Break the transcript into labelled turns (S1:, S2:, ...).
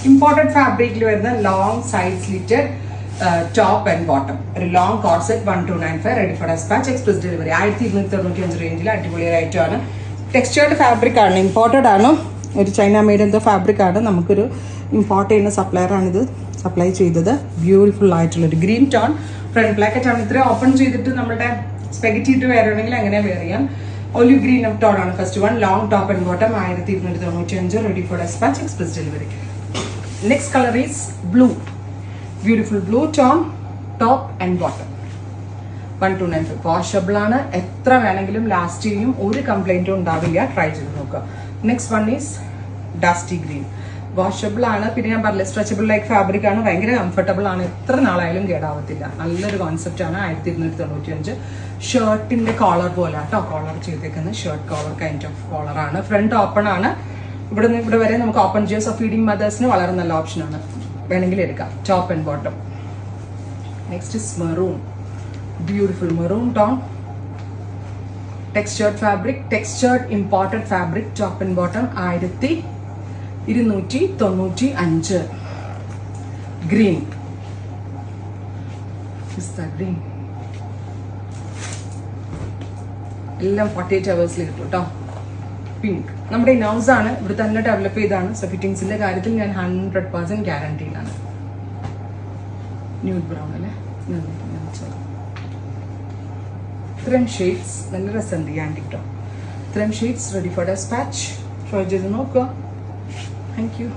S1: Imported ഫാബ്രിക്കിൽ വരുന്ന long side slitted top and bottom, ഒരു long corset 1295, ready for dispatch, express delivery. 1295 റേഞ്ചിൽ അടിപൊളി ഐറ്റമാണ്. ടെക്സ്ചേർഡ് ഫാബ്രിക് ആണ്, ഇമ്പോർട്ടഡ് ആണ്, ഒരു ചൈന മെയ്ഡ് എന്തോ ഫാബ്രിക് ആണ്. നമുക്കൊരു ഇമ്പോർട്ട് ചെയ്യുന്ന സപ്ലയറാണിത് സപ്ലൈ ചെയ്തത്. ബ്യൂട്ടിഫുൾ ആയിട്ടുള്ളൊരു ഗ്രീൻ ടോൺ ഫ്രണ്ട് ബ്ലാക്കറ്റ് ആണ്. ഇത്രയും ഓപ്പൺ ചെയ്തിട്ട് നമ്മുടെ സ്പെഗറ്റി ഇട്ട് വെയർ ആണെങ്കിൽ അങ്ങനെ വെയർ ചെയ്യാം. ഒലിവ് ഗ്രീൻ ടോൺ ആണ് first one. Long top and bottom 1295, ready for dispatch, express delivery. Next colour is blue. Beautiful blue tone, top and bottom 1295. Washable ആണ്, എത്ര വേണമെങ്കിലും ലാസ്റ്റ് ചെയ്യും, ഒരു കംപ്ലൈന്റും ഉണ്ടാവില്ല. ട്രൈ ചെയ്ത് നോക്കുക. Next one is dusty green. Washable ആണ്, പിന്നെ ഞാൻ പറഞ്ഞില്ല സ്ട്രെച്ചബിൾ ലൈക്ക് ഫാബ്രിക് ആണ്, ഭയങ്കര കംഫർട്ടബിൾ ആണ്, എത്ര നാളായാലും കേടാവത്തില്ല. നല്ലൊരു കോൺസെപ്റ്റ് ആണ്. 1295. ഷർട്ടിന്റെ കോളർ പോലെ കേട്ടോ, കോളർ ചെയ്തേക്കുന്നത് shirt collar kind of collar ആണ്. ഫ്രണ്ട് ഓപ്പൺ ആണ്, ഇവിടെ നിന്ന് ഇവിടെ വരെ നമുക്ക് ഓപ്പൺ ചെയ്യാം. സോ ഫീഡിംഗ് മദേഴ്സിന് വളരെ നല്ല ഓപ്ഷനാണ്, വേണമെങ്കിൽ എടുക്കാം. Top and bottom. Next is maroon. Beautiful maroon tone, textured fabric, textured imported fabric, top and bottom 1295. Green, green എല്ലാം 48 hours കിട്ടും കേട്ടോ. പിങ്ക് നമ്മുടെ ഇനൗസ് ആണ്, ഇവിടെ തന്നെ ഡെവലപ്പ് ചെയ്താണ്. സോ ഫിറ്റിംഗ്സിന്റെ കാര്യത്തിൽ ഞാൻ 100% ഗ്യാരണ്ടീഡാണ്. ന്യൂഡ് ബ്രൗൺ അല്ലേ, ഇത്രയും ഷെയ്ഡ്സ് നല്ല രസമുണ്ട് ഈ ആൻറ്റിക് ടോൺ. ഇത്രയും shades ready for dispatch. Try ചെയ്ത് നോക്കുക. Thank U.